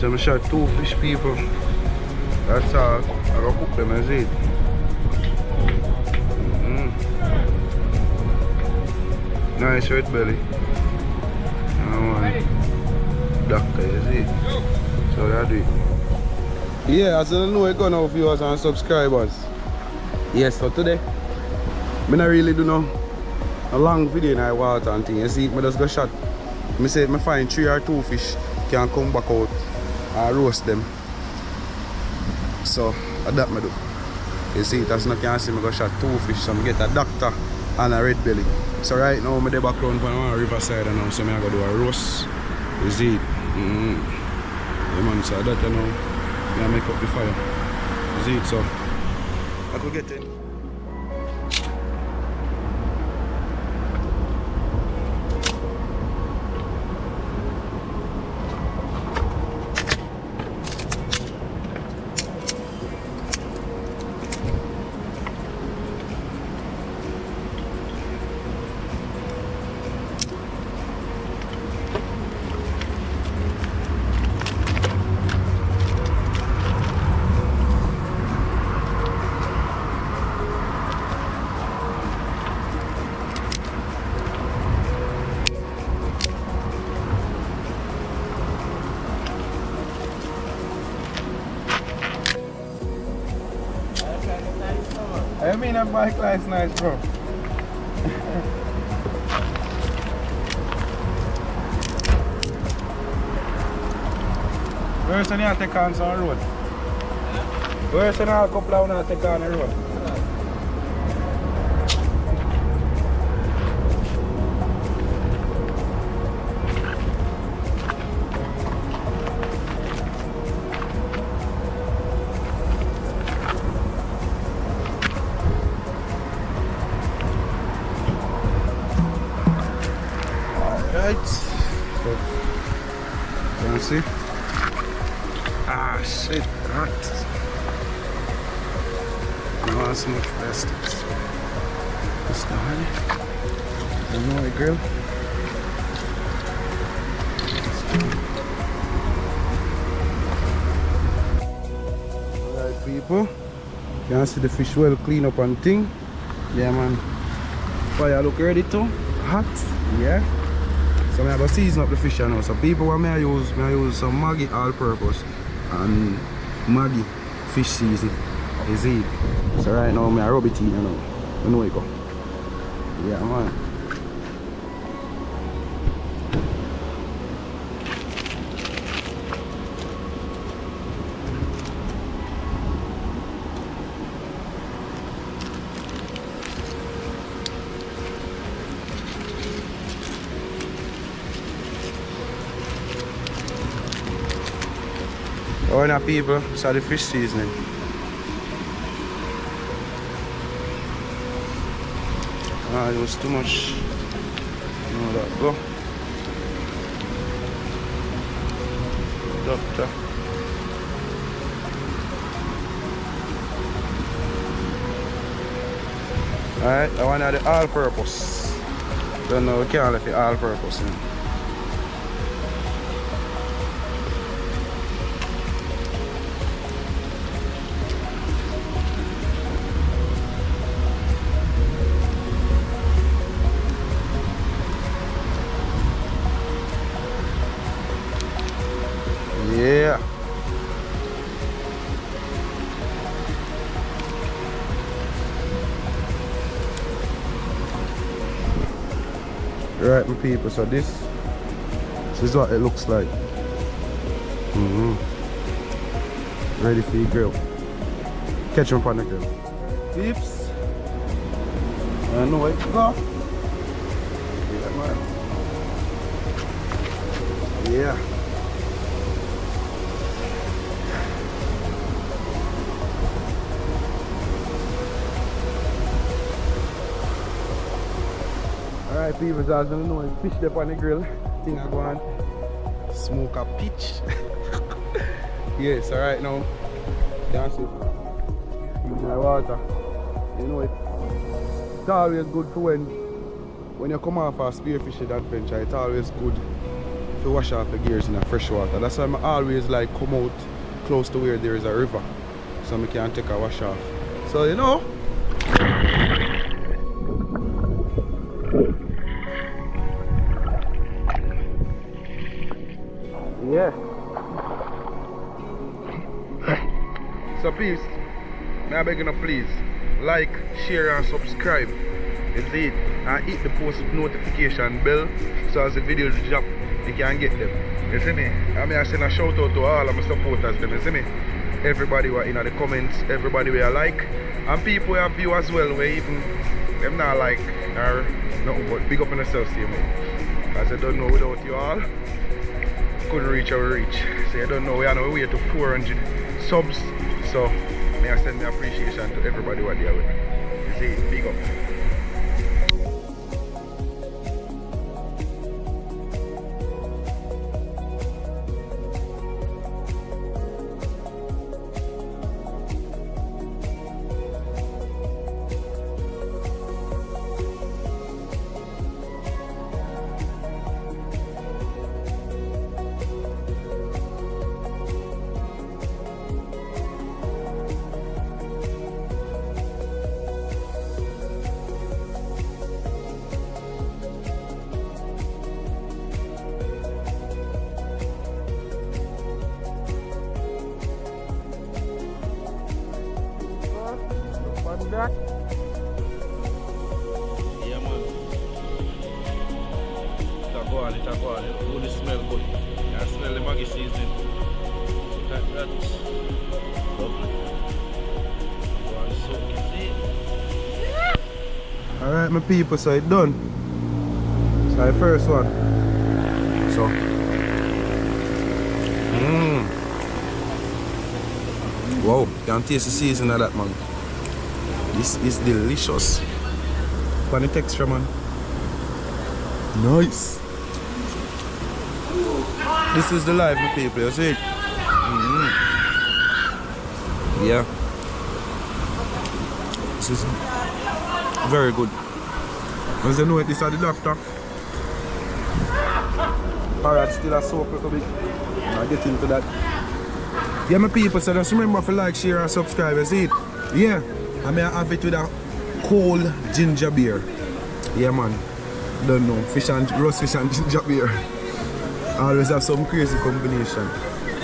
So I shot 2 fish, people. That's all. I go cook them as it. Nice red belly. Doctor, you see? So that do it. Yeah, as you know, I got now viewers and subscribers. Yes, so today, I don't really do a long video in the water and thing. You see, I just go shot. I say I find 3 or 2 fish, can come back out and roast them. So that I do. You see, that's not can see me go shot 2 fish, so I get a doctor and a red belly. So right now I'm in the background on one riverside now, so I go do a roast. You see it? Yeah, man, so that now I make up the fire. You see it? So I could get in. I mean that bike life's nice, bro. Where's the near take on some road? Where's the near couple of now take on the road? Right, so you can see. Ah shit, hot. No, that's much plastics. It's the honey. You know it, grill. Alright, people. You can see the fish well clean up and thing. Yeah, man. Fire look ready too. Hot. Yeah. So I'm going to season up the fish now. So people what I use some Maggi all-purpose and Maggi fish season. You see it? So right now I rub it in, you know it go. Yeah, man. Oh, now people, so the fish seasoning. Ah, it was too much. No, that go. Doctor. Alright, I want the all-purpose. Don't know, we can't let the all-purpose in. Yeah. Right, my people, so this is what it looks like. Ready for your grill. Catch them on the grill. Peeps. I know where to go. Yeah, man. Yeah. Alright people, as you know, fish up on the grill. Thing I go on smoke a pitch. Yes, alright now. You can see in my water. You know it's always good for when you come off a spearfishing adventure, it's always good to wash off the gears in a fresh water. That's why I always like come out close to where there is a river, so I can take a wash off. So you know. Yeah. So peace. May I beg you please like, share and subscribe. You see it? And hit the post notification bell so as the videos drop you can get them. You see me? I send a shout out to all of my supporters them, you see me? Everybody who are in the comments, everybody who I like, and people who have view as well where even them not like or nothing but big up on themselves, see me. As I don't know without you all, couldn't reach our reach. So I don't know, we are on our way to 400 subs. So may I send my appreciation to everybody who are there with me. You see it? Big up. Back. Yeah, man. It's a ball. It really smells good. I smell the Maggi seasoning. That's lovely. So easy. Alright, my people, so it's done. So the first one. So. Wow, you can taste the season of that, man. This is delicious. Funny texture, man. Nice. This is the life, my people. You see it? Yeah. This is very good. As you know, this is the doctor. Parrot still a soak a little bit. I'll get into that. Yeah, my people, so just remember to like, share, and subscribe. You see it? Yeah. I may have it with a cold ginger beer. Yeah, man. Don't know. Roast fish and ginger beer. Always have some crazy combination.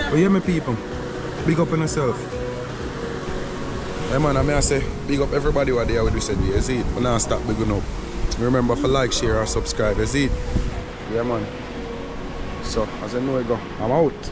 But yeah, my people, big up on yourself. Yeah, man, I may say big up everybody who are there with we said, you see it? But now stop big up. Remember to like, share, and subscribe. You see it? Yeah, man. So, as I know I go, I'm out.